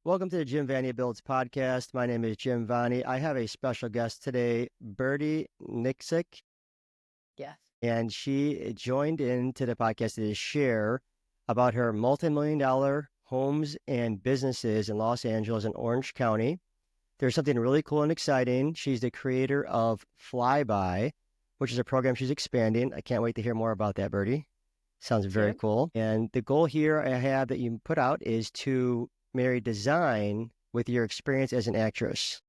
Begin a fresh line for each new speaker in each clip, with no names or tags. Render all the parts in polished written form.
Welcome to the JimVaniBuilds Podcast. My name is Jim Vani. I have a special guest today, Birdie Nicksic,
Yes.
and she joined into the podcast to share about her multi-million-dollar homes and businesses in Los Angeles and Orange County. There's something really cool and exciting. She's the creator of Flyby, which is a program she's expanding. I can't wait to hear more about that, Birdie. Sounds very cool. And the goal here I have that you put out is to marry design with your experience as an actress.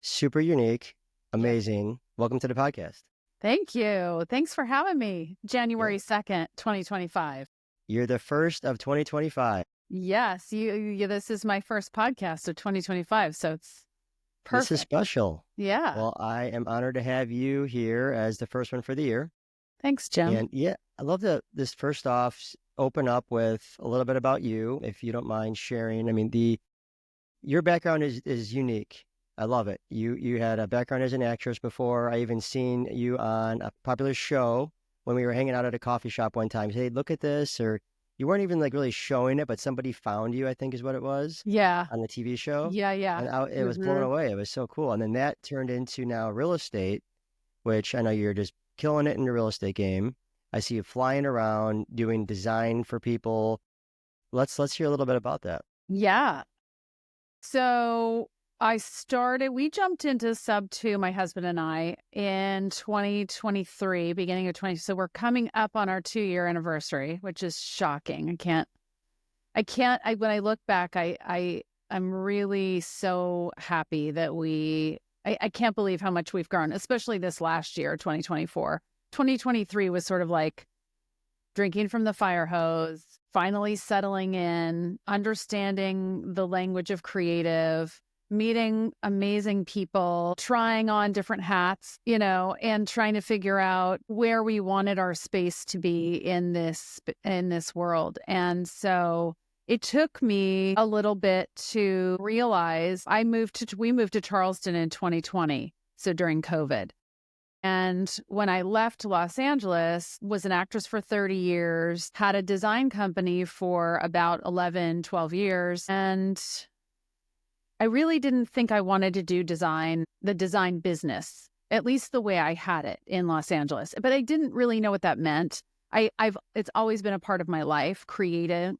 Super unique, amazing. Welcome to the podcast.
Thank you. Thanks for having me. January 2nd, 2025.
You're the first of 2025.
Yes, this is my first podcast of 2025, so it's perfect.
This is special.
Yeah.
Well, I am honored to have you here as the first one for the year.
Thanks, Jim.
And I love this first off open up with a little bit about you, if you don't mind sharing. I mean, your background is unique. I love it. You had a background as an actress before. I even seen you on a popular show when we were hanging out at a coffee shop one time. Hey, look at this. Or you weren't even like really showing it, but somebody found you, I think is what it was.
Yeah.
On the TV show.
Yeah.
And it was blown away. It was so cool. And then that turned into now real estate, which I know you're just killing it in the real estate game. I see you flying around doing design for people. Let's hear a little bit about that.
Yeah. So we jumped into Sub 2, my husband and I, in 2023, beginning of 20. So we're coming up on our 2-year anniversary, which is shocking. When I look back, I'm really so happy that I can't believe how much we've grown, especially this last year, 2024. 2023 was sort of like drinking from the fire hose, finally settling in, understanding the language of creative, meeting amazing people, trying on different hats, and trying to figure out where we wanted our space to be in this world. And so it took me a little bit to realize we moved to Charleston in 2020, so during COVID. And when I left Los Angeles, was an actress for 30 years, had a design company for about 11, 12 years. And I really didn't think I wanted to do the design business, at least the way I had it in Los Angeles. But I didn't really know what that meant. It's always been a part of my life, creating.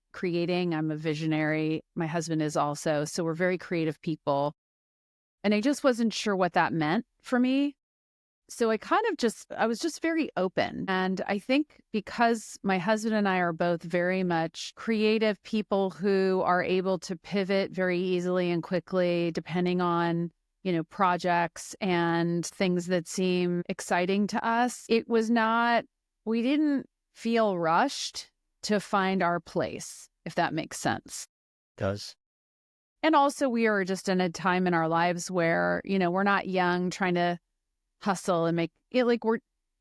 I'm a visionary. My husband is also. So we're very creative people. And I just wasn't sure what that meant for me. So I was just very open. And I think because my husband and I are both very much creative people who are able to pivot very easily and quickly, depending on, projects and things that seem exciting to us, we didn't feel rushed to find our place, if that makes sense.
It does.
And also we are just in a time in our lives where, we're not young trying to hustle and make it like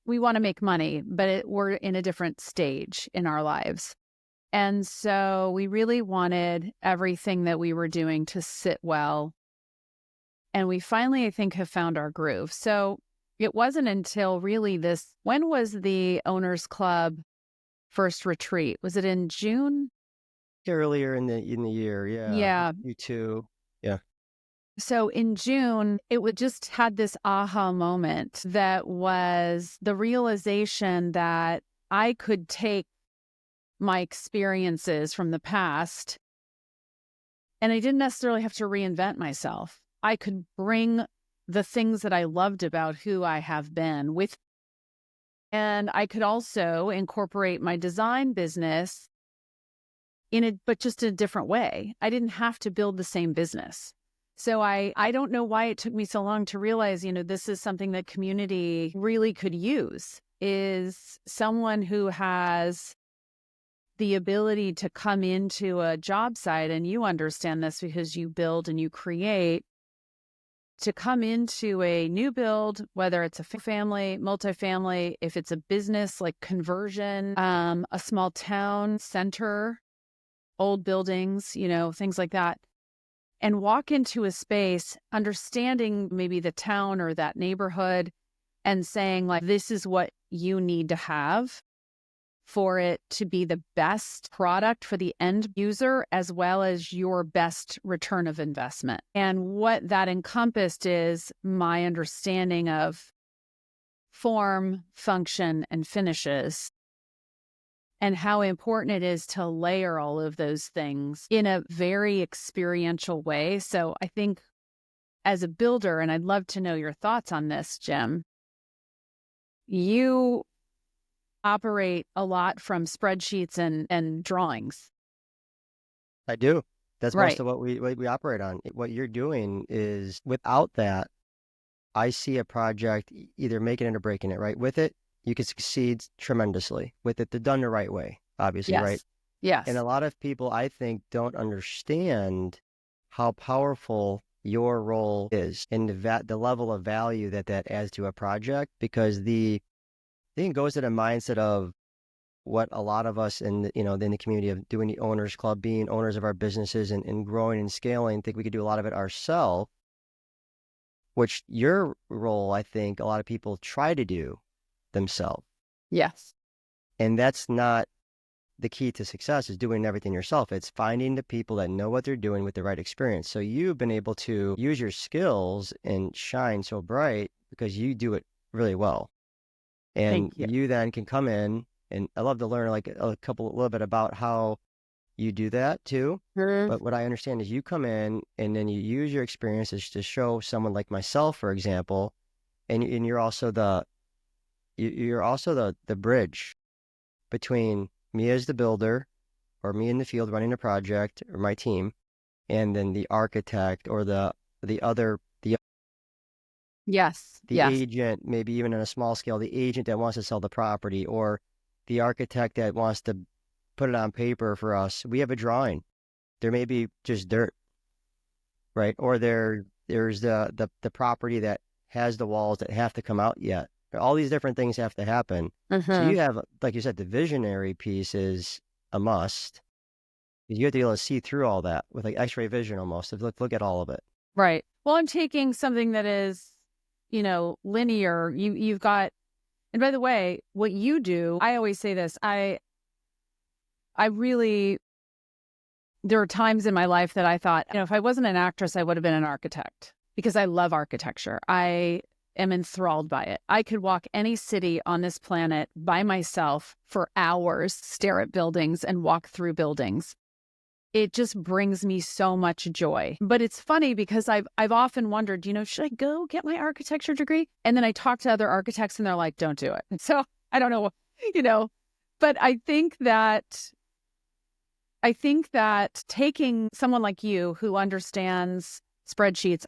we want to make money, but we're in a different stage in our lives. And so we really wanted everything that we were doing to sit well. And we finally, I think, have found our groove. So it wasn't until really when was the Owners Club first retreat? Was it in June?
Earlier in the year, yeah.
Yeah.
You too. Yeah.
So in June, it just had this aha moment that was the realization that I could take my experiences from the past and I didn't necessarily have to reinvent myself. I could bring the things that I loved about who I have been with, and I could also incorporate my design business but just in a different way. I didn't have to build the same business. So I don't know why it took me so long to realize, this is something that community really could use, is someone who has the ability to come into a job site, and you understand this because you build and you create, to come into a new build, whether it's a family, multifamily, if it's a business like conversion, a small town center, old buildings, things like that. And walk into a space, understanding maybe the town or that neighborhood and saying like, this is what you need to have for it to be the best product for the end user as well as your best return of investment. And what that encompassed is my understanding of form, function, and finishes, and how important it is to layer all of those things in a very experiential way. So I think as a builder, and I'd love to know your thoughts on this, Jim, you operate a lot from spreadsheets and drawings.
I do. That's
Right.
most of what we operate on. What you're doing is, without that, I see a project either making it or breaking it, right? With it, you can succeed tremendously. With it, they're done the right way, obviously, right?
Yes.
And a lot of people, I think, don't understand how powerful your role is and the level of value that adds to a project, because I think it goes to the mindset of what a lot of us in the community of doing the owners club, being owners of our businesses and growing and scaling, think we could do a lot of it ourselves, which your role, I think a lot of people try to do themselves.
Yes.
And that's not the key to success, is doing everything yourself. It's finding the people that know what they're doing with the right experience. So you've been able to use your skills and shine so bright because you do it really well. And
Thank you.
you then can come in, and I love to learn like a little bit about how you do that too. But what I understand is you come in and then you use your experiences to show someone like myself, for example, and you're also the bridge between me as the builder, or me in the field running a project, or my team, and then the architect or the
Yes.
agent, maybe even on a small scale, the agent that wants to sell the property, or the architect that wants to put it on paper for us. We have a drawing. There may be just dirt, right? Or there's the property that has the walls that have to come out yet. All these different things have to happen. So you have, like you said, the visionary piece is a must. You have to be able to see through all that with like X-ray vision almost. Look at all of it.
Right. Well, I'm taking something that is, linear. You've got, and by the way, what you do, I always say this, I really, there are times in my life that I thought, if I wasn't an actress, I would have been an architect, because I love architecture. I am enthralled by it. I could walk any city on this planet by myself for hours, stare at buildings and walk through buildings. It just brings me so much joy. But it's funny because I've often wondered, should I go get my architecture degree? And then I talk to other architects and they're like, don't do it. And so I don't know, but I think that taking someone like you who understands spreadsheets,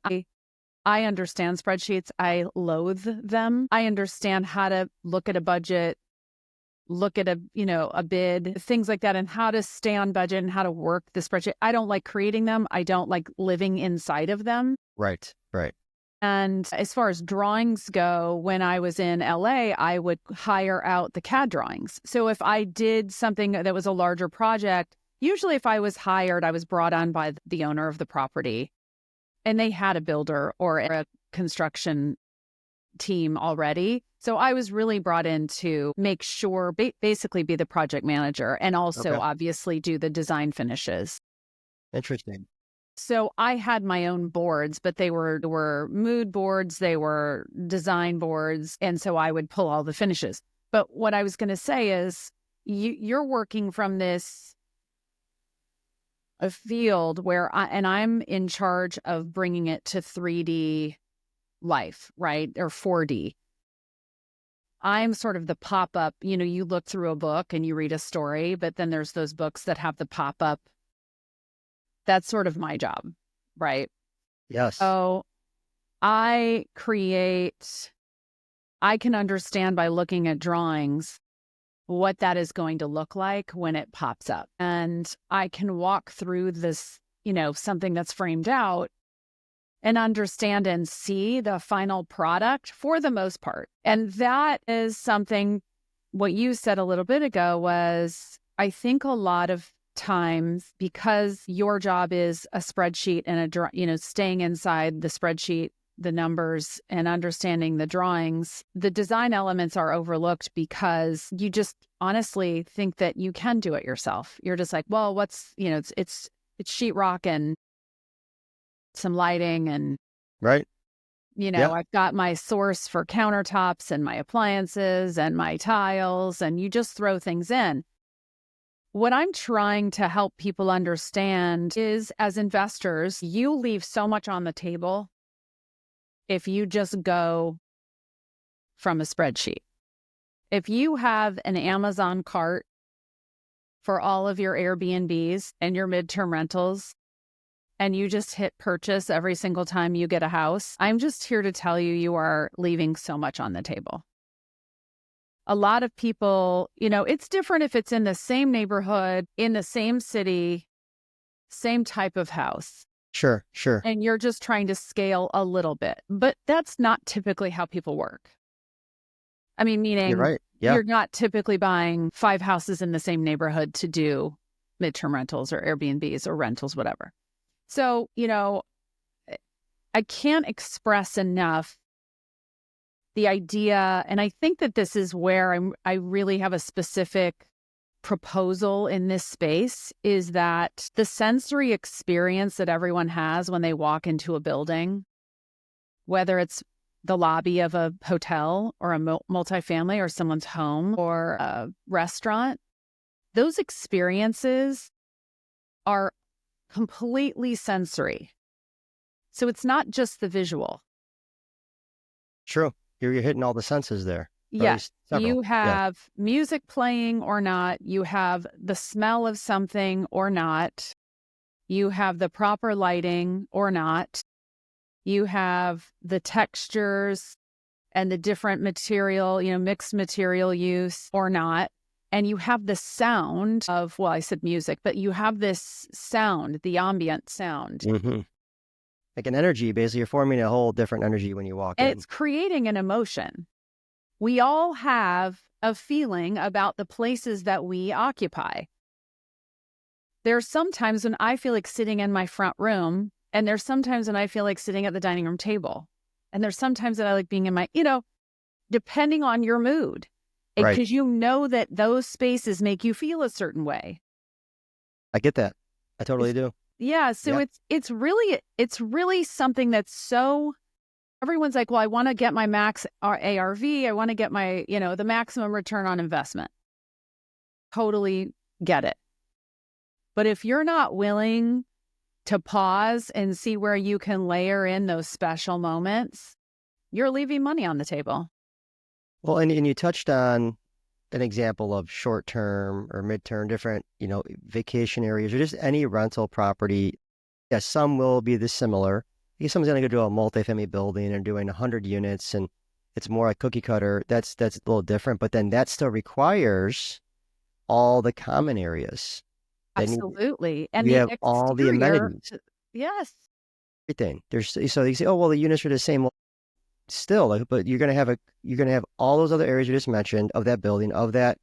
I understand spreadsheets. I loathe them. I understand how to look at a budget, look at a bid, things like that, and how to stay on budget and how to work the spreadsheet. I don't like creating them. I don't like living inside of them.
Right.
And as far as drawings go, when I was in LA, I would hire out the CAD drawings. So if I did something that was a larger project, usually if I was hired, I was brought on by the owner of the property, and they had a builder or a construction team already. So I was really brought in to make sure, basically be the project manager, and also obviously do the design finishes.
Interesting.
So I had my own boards, but they were mood boards, they were design boards, and so I would pull all the finishes. But what I was going to say is you're working from a field where I'm in charge of bringing it to 3D life, right? Or 4D. I'm sort of the pop-up, you look through a book and you read a story, but then there's those books that have the pop-up. That's sort of my job, right?
Yes.
So I can understand by looking at drawings what that is going to look like when it pops up. And I can walk through this, something that's framed out, and understand and see the final product for the most part. And that is something, what you said a little bit ago was, I think a lot of times, because your job is a spreadsheet and staying inside the spreadsheet the numbers and understanding the drawings, the design elements are overlooked because you just honestly think that you can do it yourself. You're just like, well, what's, it's sheetrock and some lighting and,
Right. Yeah.
I've got my source for countertops and my appliances and my tiles, and you just throw things in. What I'm trying to help people understand is, as investors, you leave so much on the table if you just go from a spreadsheet. If you have an Amazon cart for all of your Airbnbs and your midterm rentals, and you just hit purchase every single time you get a house, I'm just here to tell you, you are leaving so much on the table. A lot of people, it's different if it's in the same neighborhood, in the same city, same type of house.
Sure.
And you're just trying to scale a little bit. But that's not typically how people work. I mean, meaning
You're right. Yeah.
You're not typically buying 5 houses in the same neighborhood to do midterm rentals or Airbnbs or rentals, whatever. So, I can't express enough the idea, and I think that this is where I really have a specific proposal in this space, is that the sensory experience that everyone has when they walk into a building, whether it's the lobby of a hotel or a multifamily or someone's home or a restaurant, those experiences are completely sensory. So it's not just the visual.
True. You're hitting all the senses there.
Yes. You have music playing or not. You have the smell of something or not. You have the proper lighting or not. You have the textures and the different material, mixed material use or not. And you have the sound of, well, I said music, but you have this sound, the ambient sound.
Mm-hmm. Like an energy, basically. You're forming a whole different energy when you walk in.
It's creating an emotion. We all have a feeling about the places that we occupy. There's sometimes when I feel like sitting in my front room, and there's sometimes when I feel like sitting at the dining room table. And there's sometimes that I like being in my, depending on your mood.
Right.
Because that those spaces make you feel a certain way.
I get that. I totally do.
Yeah. So it's really something that's so, everyone's like, well, I want to get my max ARV. I want to get my, the maximum return on investment. Totally get it. But if you're not willing to pause and see where you can layer in those special moments, you're leaving money on the table.
Well, and you touched on an example of short-term or mid-term, different, vacation areas or just any rental property. Yes, some will be similar. If someone's going to go to a multifamily building and doing 100 units and it's more like cookie cutter, that's a little different. But then that still requires all the common areas.
Absolutely. And
you
the
have all the amenities.
Yes.
Everything. So you say, oh, well, the units are the same. Well, still, but you're going to have all those other areas you just mentioned of that building, of that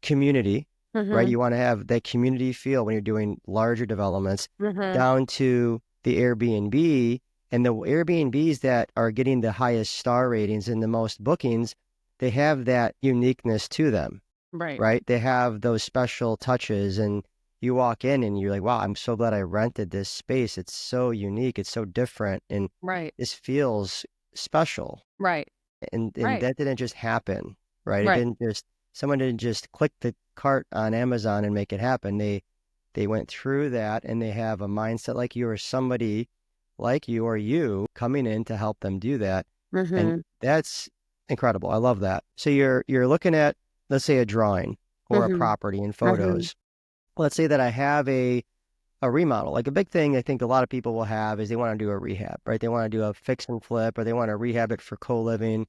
community, right? You want to have that community feel when you're doing larger developments, down to the Airbnb, and the Airbnbs that are getting the highest star ratings and the most bookings, they have that uniqueness to them, right? They have those special touches, and you walk in and you're like, wow, I'm so glad I rented this space. It's so unique. It's so different. And this feels special.
Right.
And that didn't just happen, right? Someone didn't just click the cart on Amazon and make it happen. They went through that, and they have a mindset like you, or somebody like you or you coming in to help them do that. And that's incredible. I love that. So you're looking at, let's say, a drawing or a property in photos. Let's say that I have a remodel. Like a big thing I think a lot of people will have is they want to do a rehab, right? They want to do a fix and flip, or they want to rehab it for co-living.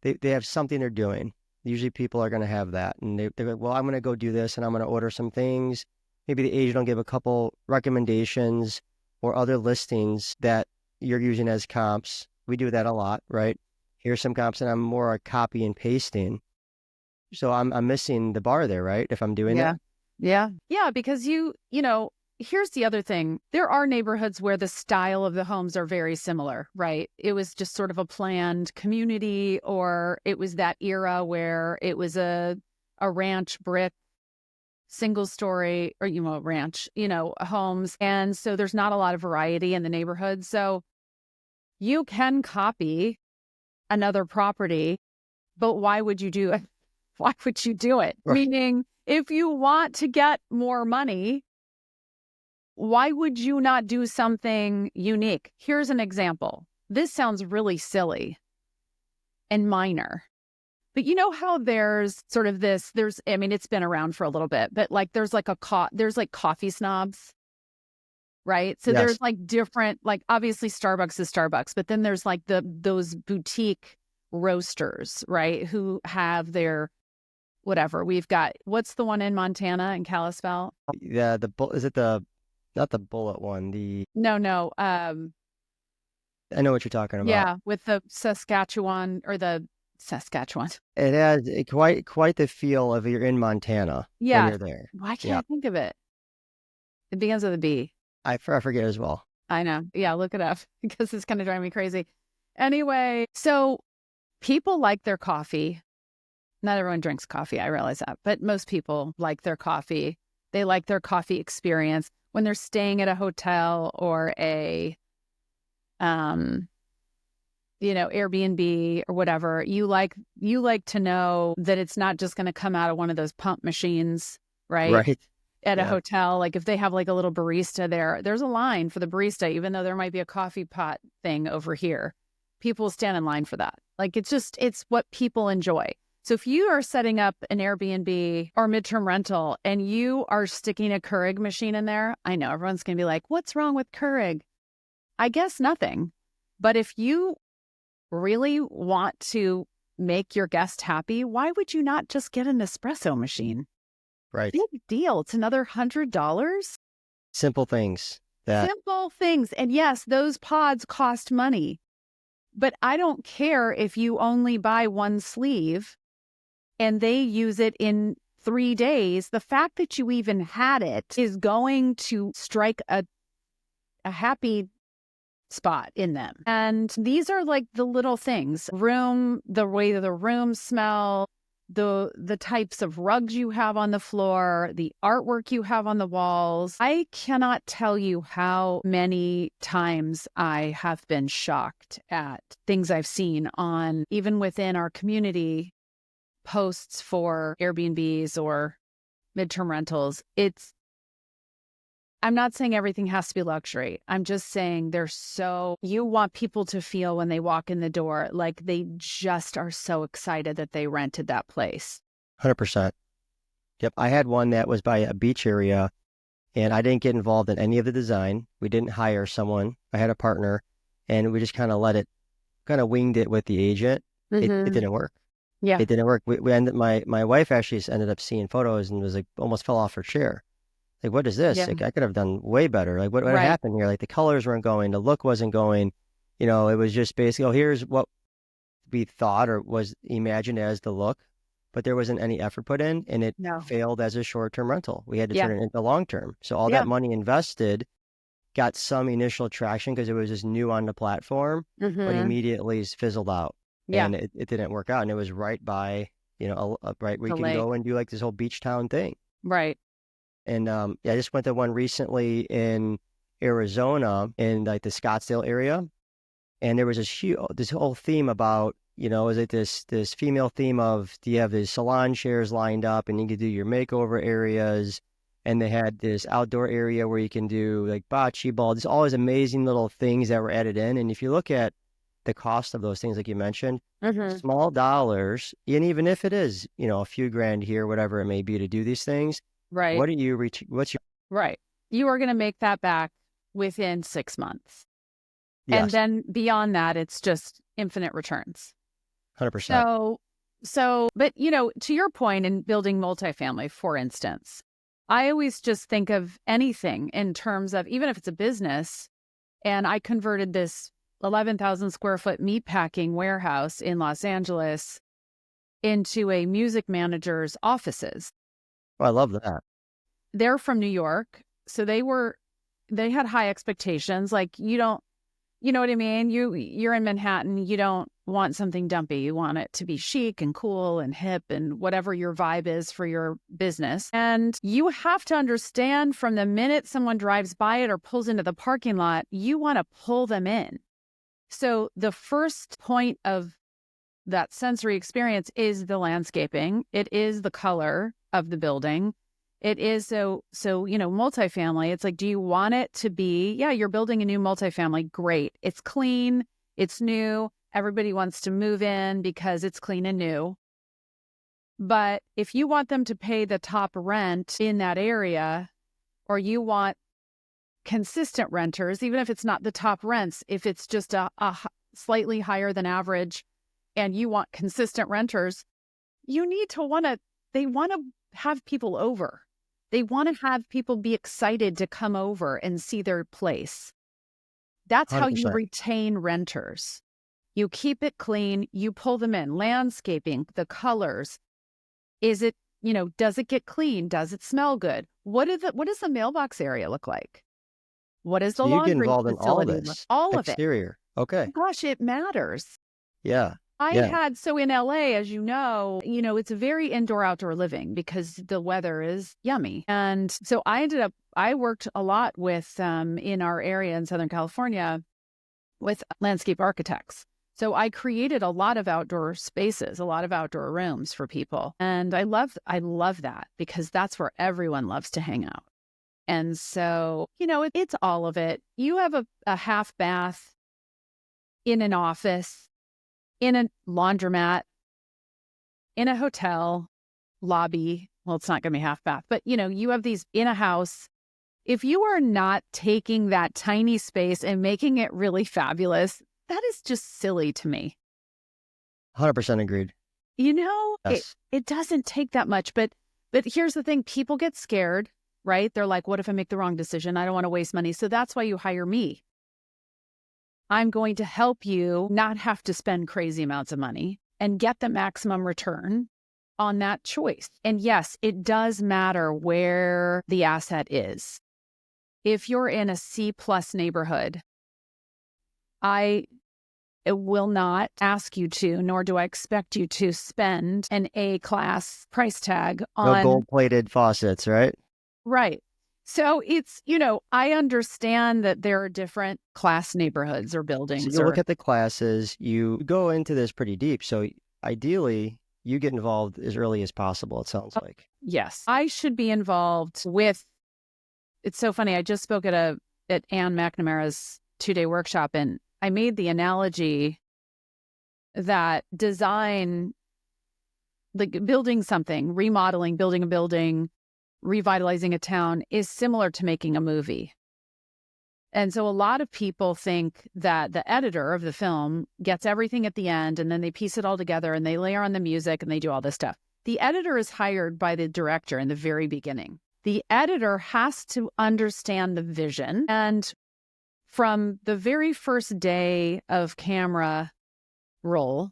They have something they're doing. Usually people are going to have that. And they're like, well, I'm going to go do this, and I'm going to order some things. Maybe the agent will give a couple recommendations or other listings that you're using as comps. We do that a lot, right? Here's some comps, and I'm more copy and pasting. So I'm missing the bar there, right? If I'm doing that.
Yeah. Yeah. Because here's the other thing. There are neighborhoods where the style of the homes are very similar, right? It was just sort of a planned community, or it was that era where it was a ranch brick single story, or, ranch, homes. And so there's not a lot of variety in the neighborhood. So you can copy another property, but why would you do it? Why would you do it?
Right.
Meaning, if you want to get more money, why would you not do something unique? Here's an example. This sounds really silly and minor, but you know how there's sort of this, it's been around for a little bit, but like there's like there's like coffee snobs, right? So
Yes.
there's like different, like obviously Starbucks is Starbucks, but then there's like those boutique roasters, right? Who have their whatever. We've got, what's the one in Montana in Kalispell?
Yeah, is it not the bullet one?
No.
I know what you're talking about.
Yeah, with the Saskatchewan.
It has quite the feel of you're in Montana when
Yeah.
you're there.
Why can't I think of it? It begins with a B.
I forget as well.
I know. Yeah, look it up because it's going to drive me crazy. Anyway, so people like their coffee. Not everyone drinks coffee, I realize that, but most people like their coffee. They like their coffee experience when they're staying at a hotel or a Airbnb or whatever. You like to know that it's not just going to come out of one of those pump machines, right?
Right.
At a hotel. Like if they have like a little barista there's a line for the barista, even though there might be a coffee pot thing over here. People stand in line for that. Like it's what people enjoy. So if you are setting up an Airbnb or midterm rental and you are sticking a Keurig machine in there, I know everyone's going to be like, what's wrong with Keurig? I guess nothing. But if you really want to make your guest happy, why would you not just get an espresso machine?
Right.
Big deal. It's another $100.
Simple things.
Simple things. And yes, those pods cost money. But I don't care if you only buy one sleeve and they use it in 3 days. The fact that you even had it is going to strike a happy spot in them. And these are like the little things. The way that the rooms smell, the types of rugs you have on the floor, the artwork you have on the walls. I cannot tell you how many times I have been shocked at things I've seen on, even within our community, posts for Airbnbs or midterm rentals. I'm not saying everything has to be luxury. I'm just saying you want people to feel when they walk in the door like they just are so excited that they rented that place.
100%. Yep. I had one that was by a beach area and I didn't get involved in any of the design. We didn't hire someone. I had a partner and we just kind of winged it with the agent. It didn't work.
Yeah.
It didn't work. My wife actually ended up seeing photos and was like, almost fell off her chair. Like, what is this?
Yeah.
Like, I could have done way better. Like, what happened here? Like, the colors weren't going, the look wasn't going. It was just basically, here's what we thought or was imagined as the look, but there wasn't any effort put in, and it failed as a short-term rental. We had to turn it into long-term. So all that money invested got some initial traction because it was just new on the platform, but immediately fizzled out. Yeah. And it didn't work out. And it was right by, right where you can go and do like this whole beach town thing.
Right.
And I just went to one recently in Arizona in like the Scottsdale area. And there was this whole theme about, is it this female theme of, do you have these salon chairs lined up and you can do your makeover areas? And they had this outdoor area where you can do like bocce ball. There's all these amazing little things that were added in. And if you look at the cost of those things, like you mentioned, small dollars, and even if it is, a few grand here, whatever it may be to do these things,
right? Right. You are going to make that back within 6 months. Yes. And then beyond that, it's just infinite returns.
100%.
But to your point in building multifamily, for instance, I always just think of anything in terms of, even if it's a business, and I converted this 11,000 square foot meatpacking warehouse in Los Angeles into a music manager's offices.
Oh, I love that.
They're from New York. So they had high expectations. Like, you know what I mean? You're in Manhattan. You don't want something dumpy. You want it to be chic and cool and hip and whatever your vibe is for your business. And you have to understand from the minute someone drives by it or pulls into the parking lot, you want to pull them in. So the first point of that sensory experience is the landscaping. It is the color of the building. It is so, multifamily. It's like, do you want it to be, you're building a new multifamily. Great. It's clean. It's new. Everybody wants to move in because it's clean and new. But if you want them to pay the top rent in that area, or you want consistent renters, even if it's not the top rents, if it's just a slightly higher than average, and you want consistent renters, you need to they want to have people over. They want to have people be excited to come over and see their place. That's
100%.
how you retain renters. You keep it clean, you pull them in. Landscaping, the colors. Is it, does it get clean? Does it smell good? What does the mailbox area look like? What is the
So you get
laundry
involved in all
facility?
this.
All of it.
Exterior. Okay.
Gosh, it matters.
Yeah.
So in LA, as you know, it's very indoor-outdoor living because the weather is yummy. And so I worked a lot with, in our area in Southern California, with landscape architects. So I created a lot of outdoor spaces, a lot of outdoor rooms for people. And I love that because that's where everyone loves to hang out. And so, it's all of it. You have a half bath in an office, in a laundromat, in a hotel lobby. Well, it's not going to be half bath, but you have these in a house. If you are not taking that tiny space and making it really fabulous, that is just silly to me.
100% agreed.
Yes. It doesn't take that much, but here's the thing. People get scared, right? They're like, what if I make the wrong decision? I don't want to waste money. So that's why you hire me. I'm going to help you not have to spend crazy amounts of money and get the maximum return on that choice. And yes, it does matter where the asset is. If you're in a C+ neighborhood, I will not ask you to, nor do I expect you to spend an A-class price tag on...
No gold-plated faucets, right?
Right. So it's, I understand that there are different class neighborhoods or buildings.
So you look at the classes, you go into this pretty deep. So ideally, you get involved as early as possible, it sounds like.
Yes. I should be involved with, it's so funny. I just spoke at Ann McNamara's 2-day workshop, and I made the analogy that design, like building something, remodeling, building a building, revitalizing a town is similar to making a movie. And so a lot of people think that the editor of the film gets everything at the end and then they piece it all together and they layer on the music and they do all this stuff. The editor is hired by the director in the very beginning. The editor has to understand the vision. And from the very first day of camera roll,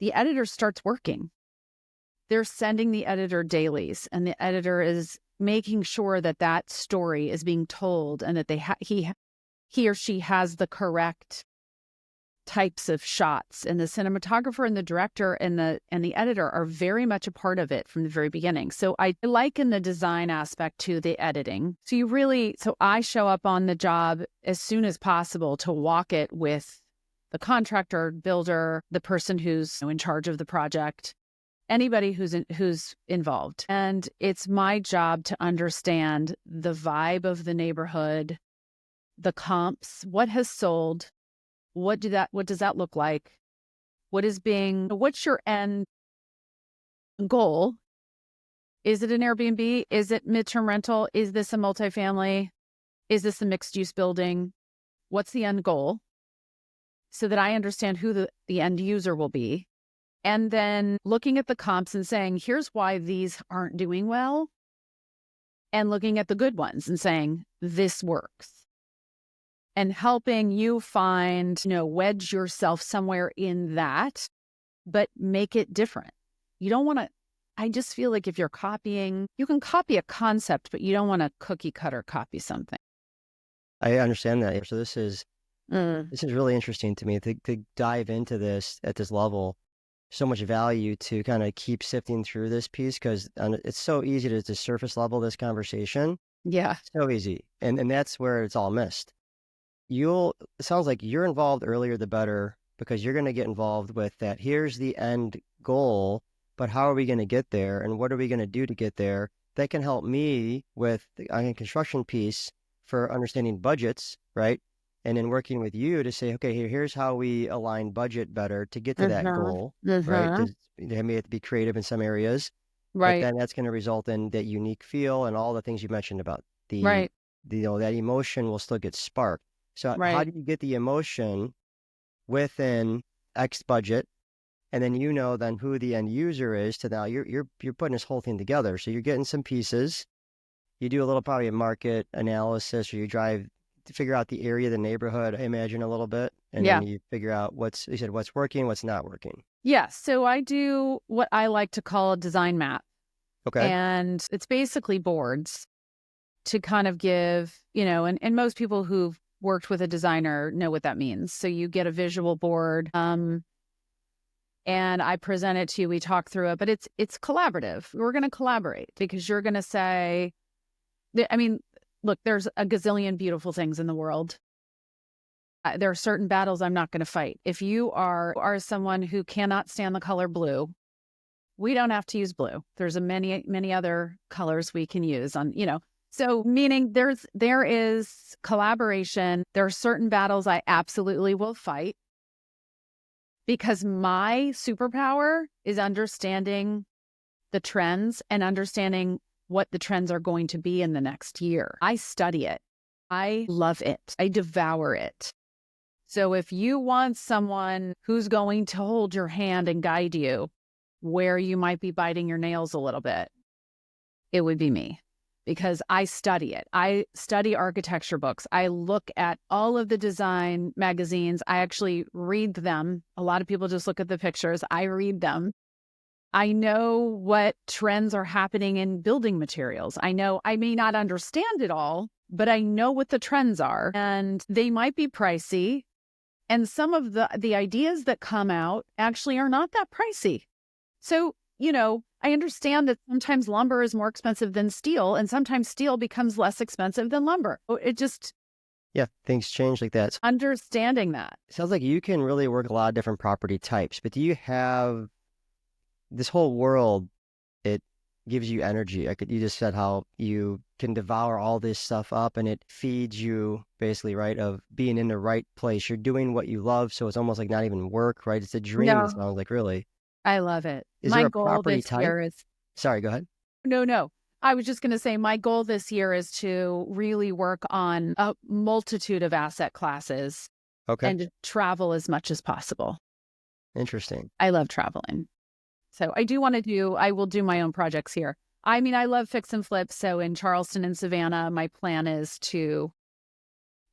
the editor starts working. They're sending the editor dailies, and the editor is making sure that that story is being told and that he or she has the correct types of shots. And the cinematographer and the director and the editor are very much a part of it from the very beginning. So I liken the design aspect to the editing. So I show up on the job as soon as possible to walk it with the contractor, builder, the person who's in charge of the project, anybody who's involved. And it's my job to understand the vibe of the neighborhood, the comps, what has sold, what does that look like? What's your end goal? Is it an Airbnb? Is it midterm rental? Is this a multifamily? Is this a mixed use building? What's the end goal? So that I understand who the end user will be. And then looking at the comps and saying, here's why these aren't doing well. And looking at the good ones and saying, this works. And helping you find, wedge yourself somewhere in that, but make it different. You don't want to I just feel like if you're copying, you can copy a concept, but you don't want to cookie cutter copy something.
I understand that. So this is
Mm.
really interesting to me to dive into this at this level. So much value to kind of keep sifting through this piece because it's so easy to surface level this conversation.
Yeah.
So easy. And that's where it's all missed. It sounds like you're involved earlier the better because you're going to get involved with that. Here's the end goal, but how are we going to get there? And what are we going to do to get there? That can help me with the construction piece for understanding budgets, right? And then working with you to say, okay, here's how we align budget better to get to that goal, right? They may have to be creative in some areas, but then that's going to result in that unique feel and all the things you mentioned about that emotion will still get sparked. So how do you get the emotion within X budget? And then then who the end user is to now you're putting this whole thing together. So you're getting some pieces. You do a little probably a market analysis, or you drive to figure out the area, the neighborhood, I imagine a little bit. And then you figure out what's working, what's not working.
Yeah. So I do what I like to call a design map.
Okay.
And it's basically boards to kind of give, and most people who've worked with a designer know what that means. So you get a visual board, and I present it to you. We talk through it, but it's collaborative. We're going to collaborate because you're going to say, look, there's a gazillion beautiful things in the world. There are certain battles I'm not going to fight. If you are someone who cannot stand the color blue, we don't have to use blue. There's many, many other colors we can use So meaning there is collaboration. There are certain battles I absolutely will fight because my superpower is understanding the trends and understanding what the trends are going to be in the next year. I study it. I love it. I devour it. So if you want someone who's going to hold your hand and guide you where you might be biting your nails a little bit, it would be me. Because I study it. I study architecture books. I look at all of the design magazines. I actually read them. A lot of people just look at the pictures. I read them. I know what trends are happening in building materials. I know I may not understand it all, but I know what the trends are. And they might be pricey. And some of the ideas that come out actually are not that pricey. So, I understand that sometimes lumber is more expensive than steel, and sometimes steel becomes less expensive than lumber. It just...
Yeah, things change like that.
Understanding that.
It sounds like you can really work a lot of different property types, but do you have this whole world, it gives you energy. You just said how you can devour all this stuff up and it feeds you basically, right, of being in the right place. You're doing what you love, so it's almost like not even work, right? It's a dream, it sounds like, really.
I love it.
Is
my
there a
goal
property
this
type?
year is...
Sorry, go ahead.
No. I was just going to say my goal this year is to really work on a multitude of asset classes and travel as much as possible.
Interesting.
I love traveling. So I will do my own projects here. I love fix and flip. So in Charleston and Savannah, my plan is to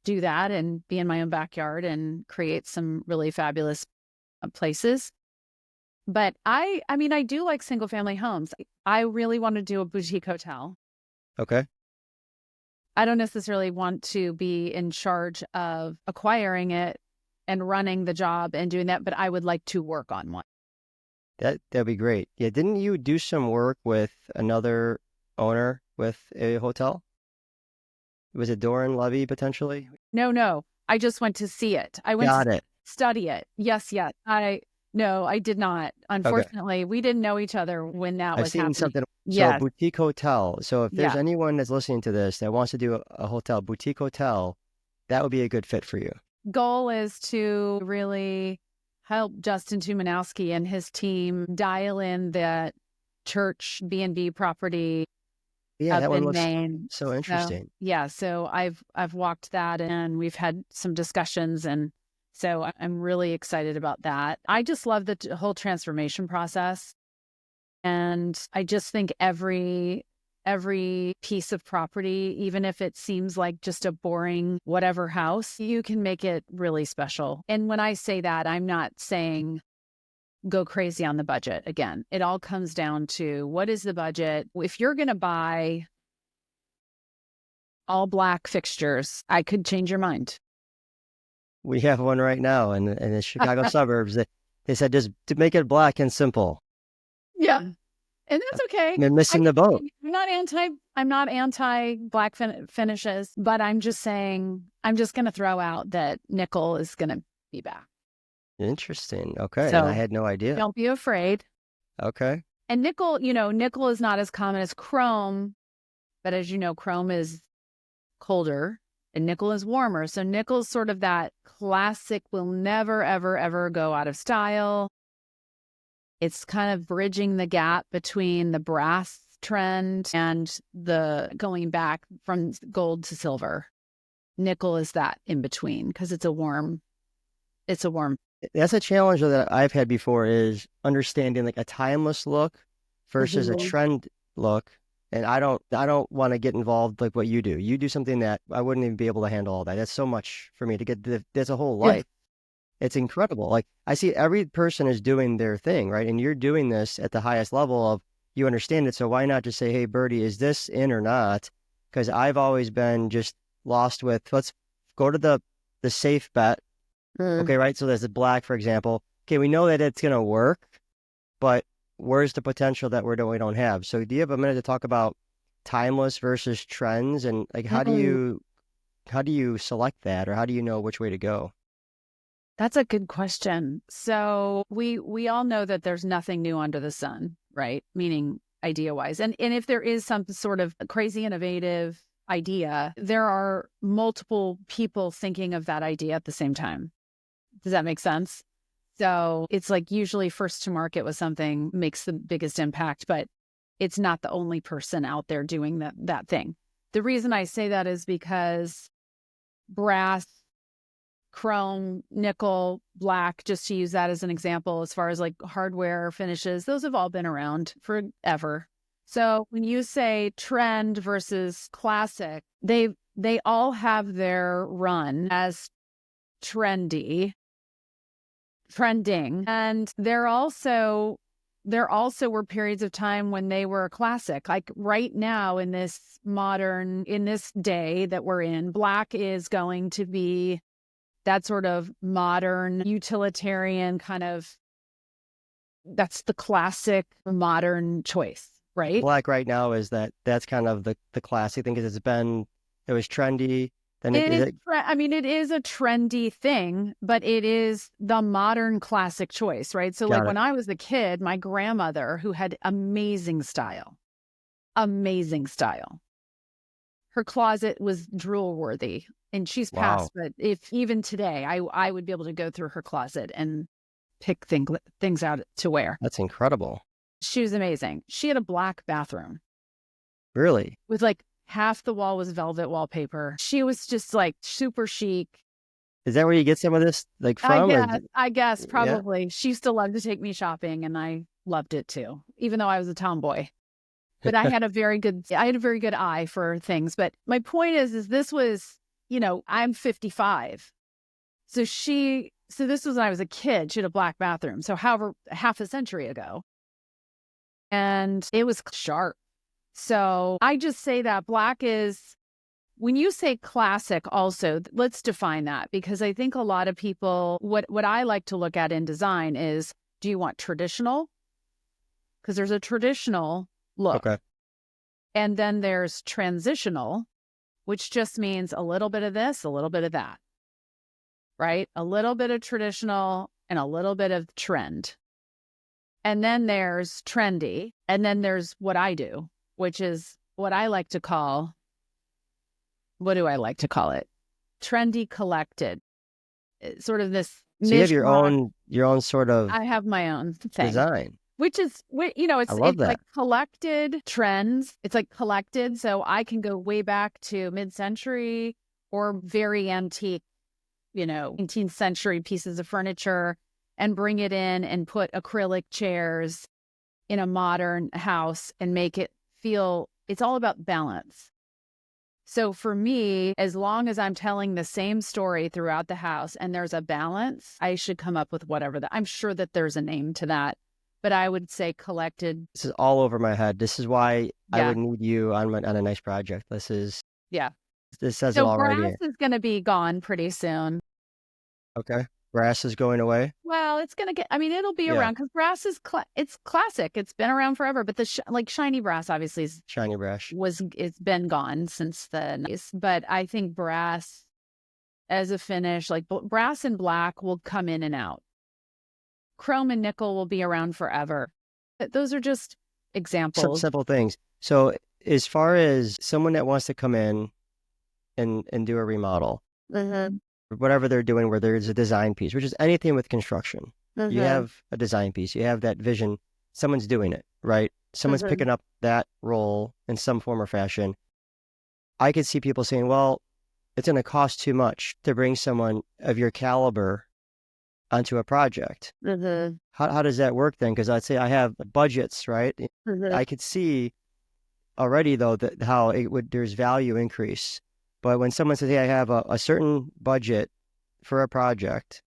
do that and be in my own backyard and create some really fabulous places. But I do like single family homes. I really want to do a boutique hotel.
Okay.
I don't necessarily want to be in charge of acquiring it and running the job and doing that, but I would like to work on one.
That'd be great. Yeah, didn't you do some work with another owner with a hotel? Was it Doran Levy potentially?
No. I just went to see it. I went to study it. Yes. No, I did not. Unfortunately, we didn't know each other when that was happening. I've seen something.
So boutique hotel. So if there's anyone that's listening to this that wants to do a hotel, boutique hotel, that would be a good fit for you.
Goal is to really help Justin Tumanowski and his team dial in that church B&B property.
Yeah, that one looks
Maine.
So interesting.
So I've walked that and we've had some discussions, and so I'm really excited about that. I just love the whole transformation process. And I just think every piece of property, even if it seems like just a boring whatever house, you can make it really special. And when I say that, I'm not saying go crazy on the budget. Again, it all comes down to what is the budget? If you're going to buy all black fixtures, I could change your mind.
We have one right now in the Chicago suburbs. They said just to make it black and simple.
Yeah. And that's okay.
They're missing the boat.
I'm not anti black finishes, but I'm just saying, I'm just going to throw out that nickel is going to be back.
Interesting. Okay.
So
I had no idea.
Don't be afraid.
Okay.
And nickel, nickel is not as common as chrome, but as you know, chrome is colder and nickel is warmer. So nickel is sort of that classic, will never, ever, ever go out of style. It's kind of bridging the gap between the brass trend and the going back from gold to silver. Nickel is that in between because it's a warm.
That's a challenge that I've had before, is understanding like a timeless look versus a trend look. And I don't want to get involved like what you do. You do something that I wouldn't even be able to handle all that. That's so much for me to get. That's a whole life. Yeah. It's incredible. Like I see every person is doing their thing, right? And you're doing this at the highest level of, you understand it. So why not just say, hey, Birdie, is this in or not? Because I've always been just lost with, let's go to the safe bet. Okay, right? So there's the black, for example. Okay, we know that it's going to work, but where's the potential that we don't have? So do you have a minute to talk about timeless versus trends, and like how do you select that, or how do you know which way to go?
That's a good question. So we all know that there's nothing new under the sun, right? Meaning idea-wise. And if there is some sort of crazy innovative idea, there are multiple people thinking of that idea at the same time. Does that make sense? So it's like usually first to market with something makes the biggest impact, but it's not the only person out there doing that thing. The reason I say that is because brass, chrome, nickel, black, just to use that as an example, as far as like hardware finishes, those have all been around forever. So when you say trend versus classic, they all have their run as trending, and there also were periods of time when they were classic. Like right now in this day that we're in, black is going to be that sort of modern utilitarian kind of, that's the classic modern choice, right?
Black right now is that's kind of the classic thing, because it was trendy. Then it
is a trendy thing, but it is the modern classic choice, right? So when I was a kid, my grandmother, who had amazing style, her closet was drool worthy, and she's passed. But if even today, I would be able to go through her closet and pick things out to wear.
That's incredible.
She was amazing. She had a black bathroom.
Really?
With like half the wall was velvet wallpaper. She was just like super chic.
Is that where you get some of this like from?
I guess probably. Yeah. She used to love to take me shopping, and I loved it too, even though I was a tomboy. But I had a very good eye for things. But my point is this was, I'm 55. So this was when I was a kid. She had a black bathroom. So however, half a century ago. And it was sharp. So I just say that black is, when you say classic also, let's define that, because I think a lot of people, what I like to look at in design is, do you want traditional? Because there's a traditional look. Okay. And then there's transitional, which just means a little bit of this, a little bit of that, right? A little bit of traditional and a little bit of trend. And then there's trendy. And then there's what I do, which is what I like to call, what do I like to call it? Trendy collected. It's sort of this. So
you have your own sort of.
I have my own thing.
Design.
Which is, it's like collected trends. It's like collected. So I can go way back to mid-century or very antique, 18th century pieces of furniture, and bring it in and put acrylic chairs in a modern house and make it feel, it's all about balance. So for me, as long as I'm telling the same story throughout the house and there's a balance, I should come up with whatever I'm sure that there's a name to that, but I would say collected.
This is all over my head. This is why I
Yeah.
would need you on a nice project.
Yeah.
This says it
So
all right
grass
here.
is going to be gone pretty soon.
Okay. Grass is going away.
Well, it's going to get, I mean, it'll be
Yeah.
around because grass is, it's classic. It's been around forever, but the like shiny brass obviously
Shiny brush.
it's been gone since the 90s. But I think brass as a finish, like brass and black will come in and out. Chrome and nickel will be around forever. But those are just
Some
examples.
simple things. So as far as someone that wants to come in and do a remodel, whatever they're doing, where there's a design piece, which is anything with construction. You have a design piece, you have that vision, someone's doing it, right? Someone's picking up that role in some form or fashion. I could see people saying, well, it's going to cost too much to bring someone of your caliber onto a project. How does that work then? Because I'd say I have budgets, right? I could see already though that how there's value increase. But when someone says, hey, I have a certain budget for a project,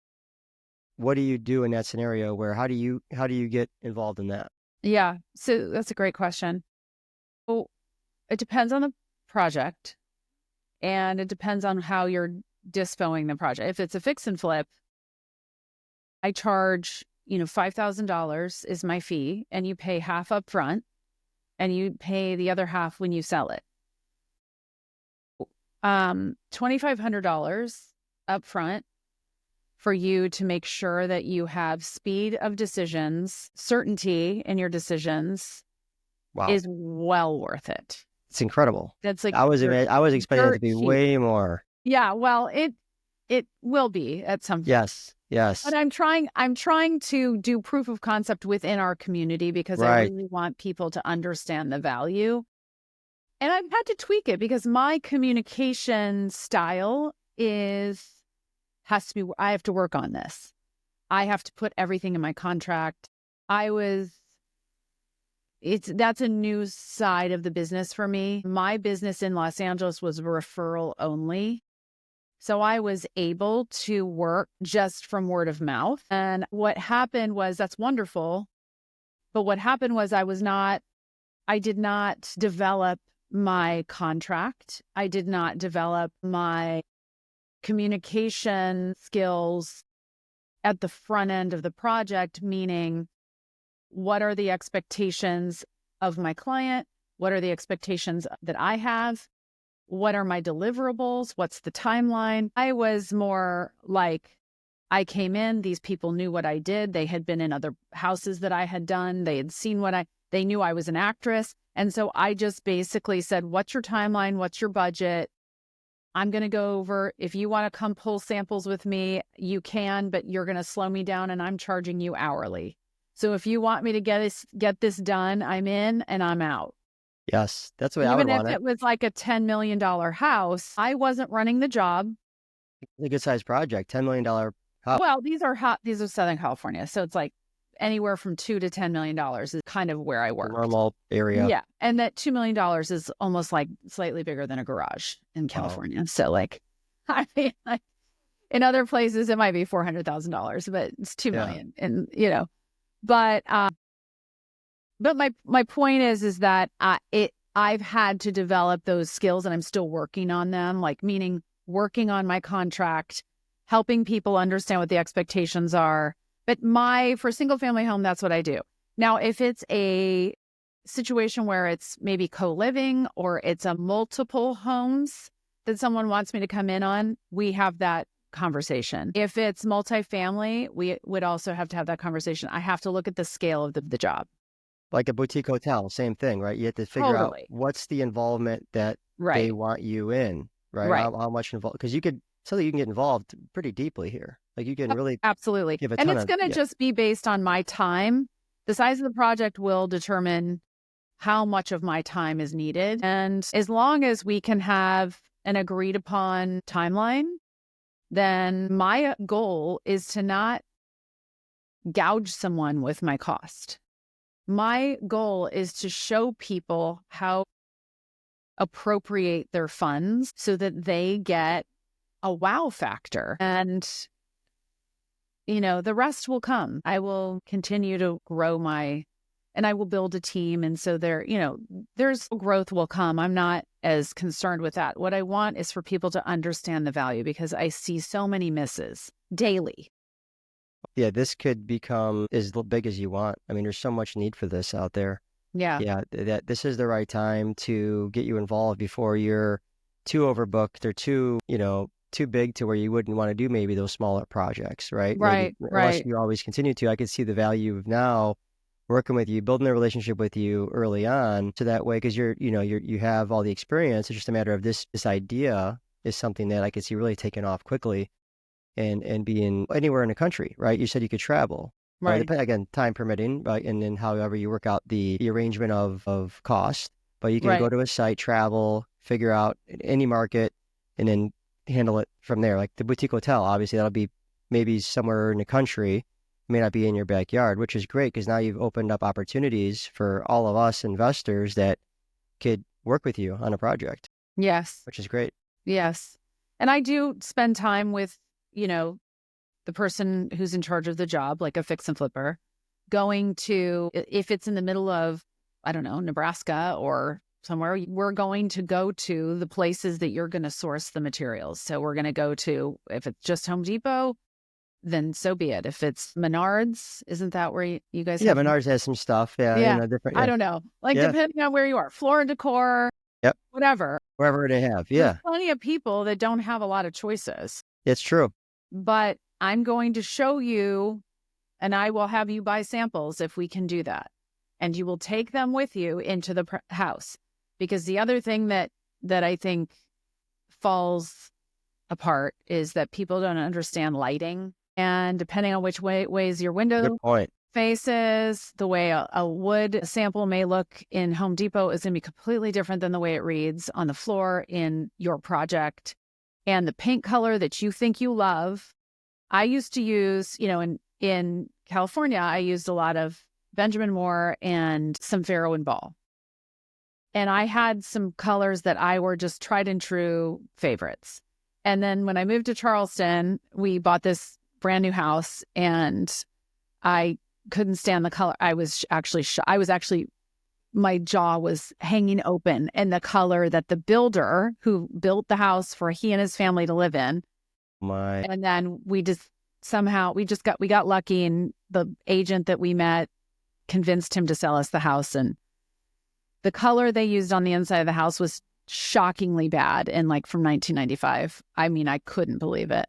what do you do in that scenario where how do you get involved in that?
Yeah. So that's a great question. Well, it depends on the project and it depends on how you're dispoing the project. If it's a fix and flip, I charge, $5,000 is my fee and you pay half up front and you pay the other half when you sell it. $2,500 up front for you to make sure that you have speed of decisions, certainty in your decisions.
Wow.
Is well worth it.
It's incredible.
That's like
I was expecting it to be
cheap.
way more.
Yeah, well, it will be at some point.
Yes.
But I'm trying to do proof of concept within our community because I really want people to understand the value. And I've had to tweak it because my communication style I have to work on this. I have to put everything in my contract. That's a new side of the business for me. My business in Los Angeles was referral only. So I was able to work just from word of mouth. And what happened was, that's wonderful. But what happened was I did not develop my contract. I did not develop my communication skills at the front end of the project, meaning what are the expectations of my client? What are the expectations that I have? What are my deliverables? What's the timeline? I was more like, I came in, these people knew what I did. They had been in other houses that I had done. They had seen they knew I was an actress. And so I just basically said, what's your timeline? What's your budget? I'm going to go over. If you want to come pull samples with me, you can, but you're going to slow me down and I'm charging you hourly. So if you want me to get this done, I'm in and I'm out.
Yes, that's the way I would want it.
Even if it was like a $10 million house, I wasn't running the job.
It's a good sized project, $10 million house.
Well, these are Southern California. So it's like anywhere from $2 to $10 million is kind of where I work.
Normal area.
Yeah. And that $2 million is almost like slightly bigger than a garage in California. Wow. So like, I mean, like in other places, it might be $400,000, but it's $2 million. And, but my point is that I've had to develop those skills and I'm still working on them, like meaning working on my contract, helping people understand what the expectations are. But for a single family home, that's what I do. Now, if it's a situation where it's maybe co-living or it's a multiple homes that someone wants me to come in on, we have that conversation. If it's multifamily, we would also have to have that conversation. I have to look at the scale of the job.
Like a boutique hotel, same thing, right? You have to figure out what's the involvement that they want you in, right? How much involved? Because you can get involved pretty deeply here. Like you can really
absolutely
give a
and
ton
it's going to just be based on my time. The size of the project will determine how much of my time is needed. And as long as we can have an agreed upon timeline, then my goal is to not gouge someone with my cost. My goal is to show people how appropriate their funds so that they get a wow factor. And, the rest will come. I will continue to grow and I will build a team. And so there's growth will come. I'm not as concerned with that. What I want is for people to understand the value, because I see so many misses daily.
Yeah, this could become as big as you want. I mean, there's so much need for this out there.
Yeah.
Yeah, this is the right time to get you involved before you're too overbooked or too big to where you wouldn't want to do maybe those smaller projects, right?
Right,
Maybe,
right.
unless you always continue to. I could see the value of now working with you, building a relationship with you early on, so that way, because you have all the experience. It's just a matter of this idea is something that I could see really taking off quickly and being anywhere in the country, right? You said you could travel.
Right.
Again, time permitting, right? And then however you work out the arrangement of cost, but you can
Right.
go to a site, travel, figure out any market, and then handle it from there. Like the boutique hotel, obviously that'll be maybe somewhere in the country, it may not be in your backyard, which is great because now you've opened up opportunities for all of us investors that could work with you on a project.
Yes.
Which is great.
Yes. And I do spend time with, the person who's in charge of the job, like a fix and flipper, going to, if it's in the middle of, I don't know, Nebraska or somewhere, we're going to go to the places that you're going to source the materials. So we're going to go to, if it's just Home Depot, then so be it. If it's Menards, isn't that where you guys have?
Menards has some stuff. Yeah. Different. Yeah.
I don't know. Depending on where you are, Floor & Decor,
yep,
whatever.
Wherever they have. Yeah.
There's plenty of people that don't have a lot of choices.
It's true.
But I'm going to show you, and I will have you buy samples if we can do that. And you will take them with you into the house. Because the other thing that I think falls apart is that people don't understand lighting. And depending on which ways your window faces, the way a wood sample may look in Home Depot is going to be completely different than the way it reads on the floor in your project. And the paint color that you think you love, I used to use, in California, I used a lot of Benjamin Moore and some Faro and Ball. And I had some colors that I were just tried and true favorites. And then when I moved to Charleston, we bought this brand new house and I couldn't stand the color. I was actually my jaw was hanging open, and the color that the builder who built the house for he and his family to live in. And then we got lucky, and the agent that we met convinced him to sell us the house. And the color they used on the inside of the house was shockingly bad. And from 1995, I mean, I couldn't believe it.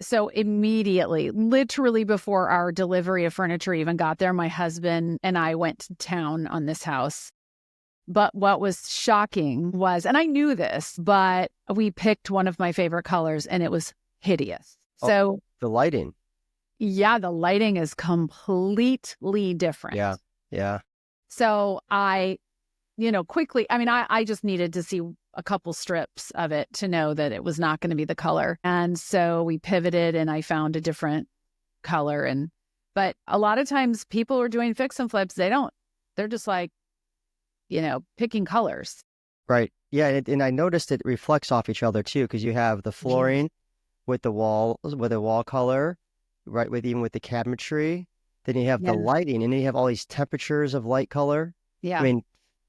So immediately, literally before our delivery of furniture even got there, my husband and I went to town on this house. But what was shocking was, and I knew this, but we picked one of my favorite colors and it was hideous. So
the lighting.
Yeah, the lighting is completely different.
Yeah.
So I, quickly, I just needed to see a couple strips of it to know that it was not going to be the color. And so we pivoted and I found a different color. But a lot of times people are doing fix and flips. They're just picking colors.
Right. Yeah. And I noticed it reflects off each other too, because you have the flooring with the wall color, right? Even with the cabinetry. Then you have the lighting, and then you have all these temperatures of light color.
Yeah.
I mean,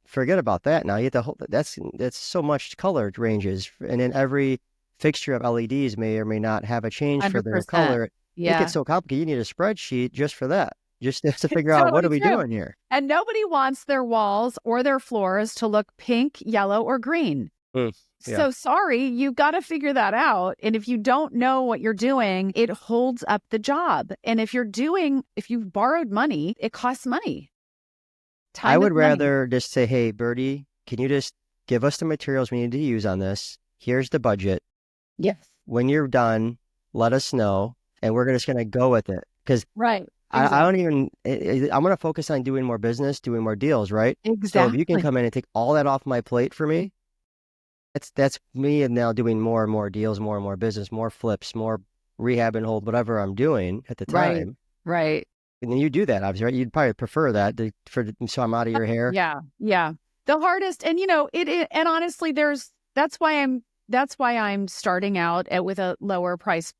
forget about that now. You have that's so much color ranges, and then every fixture of LEDs may or may not have a change 100%. For their color. Yeah. It gets so complicated. You need a spreadsheet just for that, just to figure out what are we doing here.
And nobody wants their walls or their floors to look pink, yellow, or green. So sorry, you got to figure that out. And if you don't know what you're doing, it holds up the job. And if you've borrowed money, it costs money.
I would rather just say, hey, Birdie, can you just give us the materials we need to use on this? Here's the budget.
Yes.
When you're done, let us know, and we're just going to go with it. Because
right.
Exactly. I'm going to focus on doing more business, doing more deals, right?
Exactly.
So if you can come in and take all that off my plate for me, that's me and now doing more and more deals, more and more business, more flips, more rehab and hold, whatever I'm doing at the time.
Right.
And then you do that, obviously, right? You'd probably prefer that so I'm out of your hair.
Yeah. The hardest, and and honestly, that's why I'm starting out with a lower price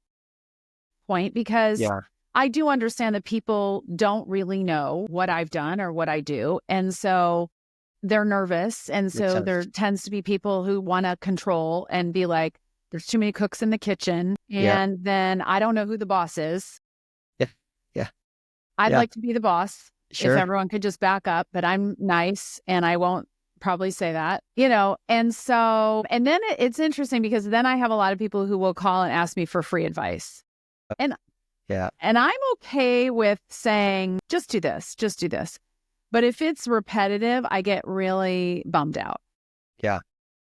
point, because
Yeah.
I do understand that people don't really know what I've done or what I do. And so they're nervous. And
Makes
so there
sense.
tends to be people who want to control and be like, there's too many cooks in the kitchen.
Yeah.
And then I don't know who the boss is.
Yeah. Yeah.
I'd
Yeah.
like to be the boss if
Sure.
everyone could just back up, but I'm nice and I won't probably say that, And so, and then it's interesting because then I have a lot of people who will call and ask me for free advice. And
Yeah.
And I'm okay with saying, just do this, just do this. But if it's repetitive, I get really bummed out.
Yeah.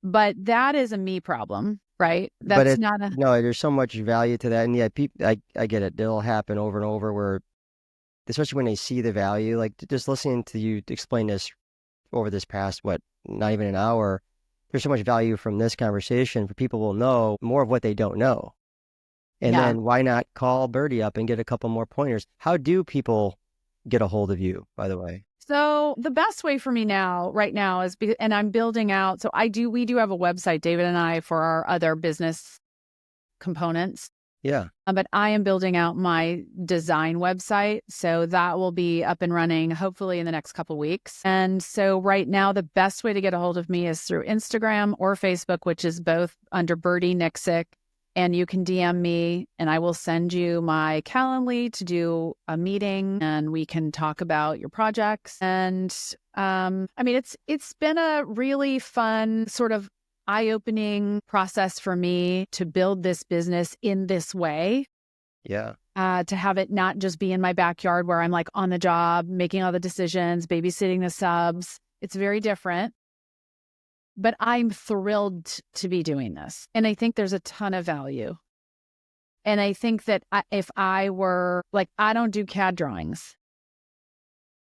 But that is a me problem, right?
But
That's not a,
no, there's so much value to that. And yeah, I get it. It'll happen over and over where, especially when they see the value, like just listening to you explain this over this past, not even an hour, there's so much value from this conversation for people will know more of what they don't know. And
yeah.
then why not call Birdie up and get a couple more pointers? How do people get a hold of you, by the way?
So the best way for me right now is, and I'm building out. So we do have a website, David and I, for our other business components.
Yeah.
But I am building out my design website. So that will be up and running hopefully in the next couple weeks. And so right now, the best way to get a hold of me is through Instagram or Facebook, which is both under Birdie Nicksic. And you can DM me and I will send you my Calendly to do a meeting and we can talk about your projects. And it's been a really fun sort of eye-opening process for me to build this business in this way.
Yeah.
To have it not just be in my backyard where I'm like on the job, making all the decisions, babysitting the subs. It's very different. But I'm thrilled to be doing this. And I think there's a ton of value. And I think that if I were like, I don't do CAD drawings.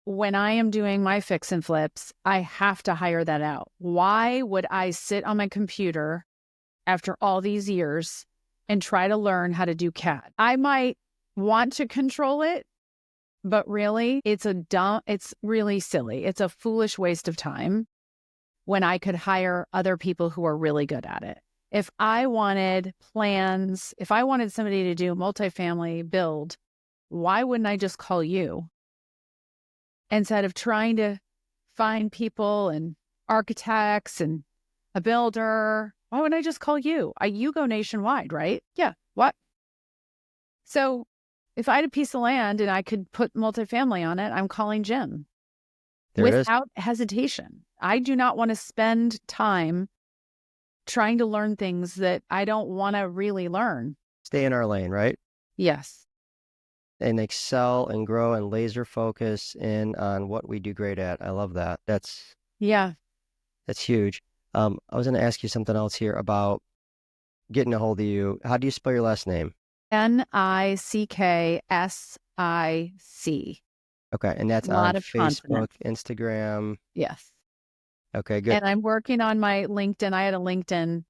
When I am doing my fix and flips, I have to hire that out. Why would I sit on my computer after all these years and try to learn how to do CAD? I might want to control it, but really it's really silly. It's a foolish waste of time when I could hire other people who are really good at it. If I wanted plans, if I wanted somebody to do multifamily build, why wouldn't I just call you? Instead of trying to find people and architects and a builder, why wouldn't I just call you? You go nationwide, right? Yeah. What? So if I had a piece of land and I could put multifamily on it, I'm calling Jim. Without hesitation. I do not want to spend time trying to learn things that I don't want to really learn.
Stay in our lane, right?
Yes.
And excel and grow and laser focus in on what we do great at. I love that. That's huge. I was going to ask you something else here about getting a hold of you. How do you spell your last name?
Nicksic.
Okay, and that's on Facebook, Instagram.
Yes.
Okay, good.
And I'm working on my LinkedIn. I had a LinkedIn,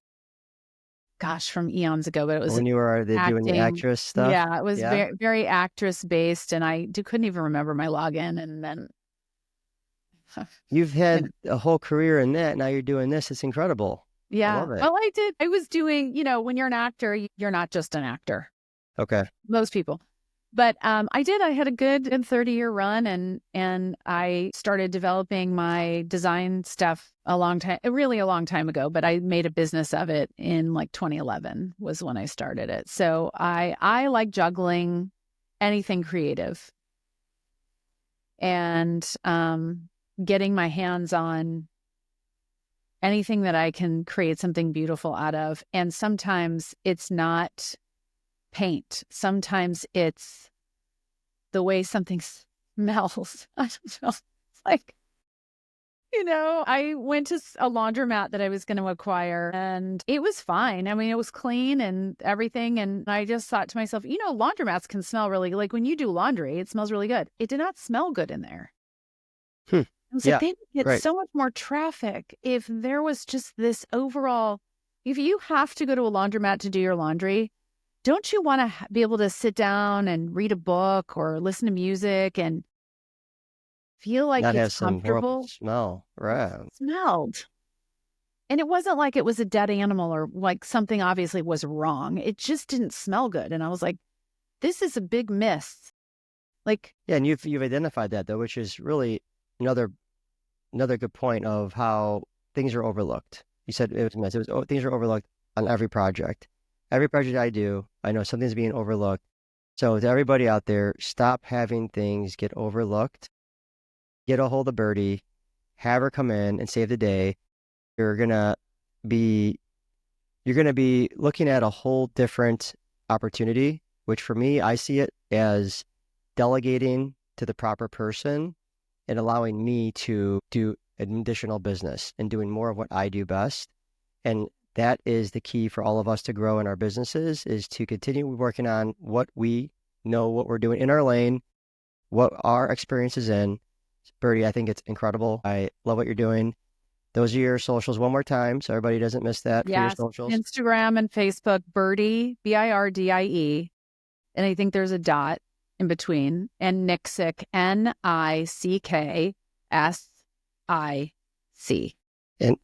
from eons ago, but it was
when you were doing the actress stuff.
Yeah, it was very, very actress based, and I couldn't even remember my login. And then
you've had a whole career in that. Now you're doing this. It's incredible.
Yeah.
I love it.
Well, I was doing. When you're an actor, you're not just an actor.
Okay.
Most people. But I had a good 30-year run, and I started developing my design stuff a long time ago, but I made a business of it in like 2011 was when I started it. So I like juggling anything creative and getting my hands on anything that I can create something beautiful out of. And sometimes it's not paint. Sometimes it's the way something smells. I don't know. It's like, I went to a laundromat that I was going to acquire and it was fine. I mean, it was clean and everything. And I just thought to myself, laundromats can smell really, like when you do laundry, it smells really good. It did not smell good in there. I was like, they would get so much more traffic if there was just this overall, if you have to go to a laundromat to do your laundry, don't you want to be able to sit down and read a book or listen to music and feel like
Not have
it's
some horrible
comfortable.
smell. Right.
It smelled. And it wasn't like it was a dead animal or like something obviously was wrong. It just didn't smell good. And I was like, this is a big miss. Like,
Yeah, and you've identified that though, which is really another good point of how things are overlooked. You said it was a mess. Things are overlooked on every project. Every project I do, I know something's being overlooked. So to everybody out there, stop having things get overlooked. Get a hold of Birdie, have her come in and save the day. You're gonna be looking at a whole different opportunity, which for me, I see it as delegating to the proper person and allowing me to do an additional business and doing more of what I do best. And that is the key for all of us to grow in our businesses, is to continue working on what we know, what we're doing in our lane, what our experience is in. Birdie, I think it's incredible. I love what you're doing. Those are your socials one more time, so everybody doesn't miss that for your
yes,
socials.
Instagram and Facebook, Birdie, Birdie. And I think there's a dot in between. And Nicksic, Nicksic.
And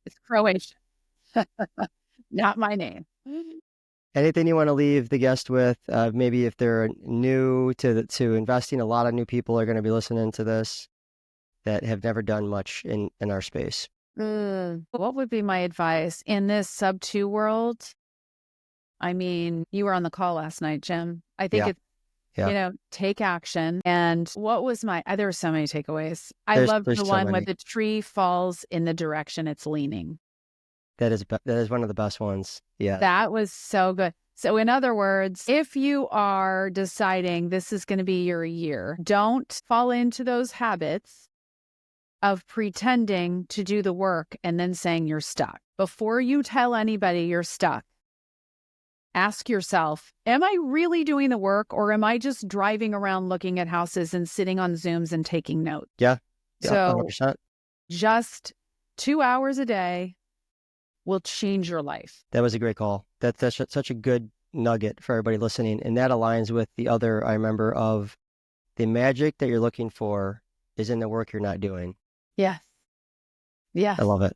it's Croatian. Not my name.
anything you want to leave the guest with? Maybe if they're new to investing, a lot of new people are going to be listening to this that have never done much in our space.
What would be my advice in this sub-2 world? I mean, you were on the call last night, Jim. I think take action. And what was there were so many takeaways. I loved the one where the tree falls in the direction it's leaning.
That is one of the best ones. Yeah.
That was so good. So in other words, if you are deciding this is going to be your year, don't fall into those habits of pretending to do the work and then saying you're stuck. Before you tell anybody you're stuck, ask yourself, am I really doing the work, or am I just driving around looking at houses and sitting on Zooms and taking notes?
Yeah.
So
100%.
Just 2 hours a day will change your life.
That was a great call. That's such a good nugget for everybody listening. And that aligns with the other, I remember, of the magic that you're looking for is in the work you're not doing.
Yes. Yeah.
I love it.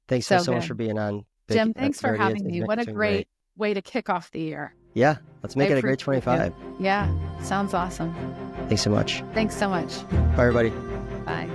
Thanks so much for being on.
Jim, thanks for having me. What a great way to kick off the year.
Yeah. Let's make it a great 25.
Yeah. Sounds awesome.
Thanks so much.
Thanks so much.
Bye, everybody.
Bye.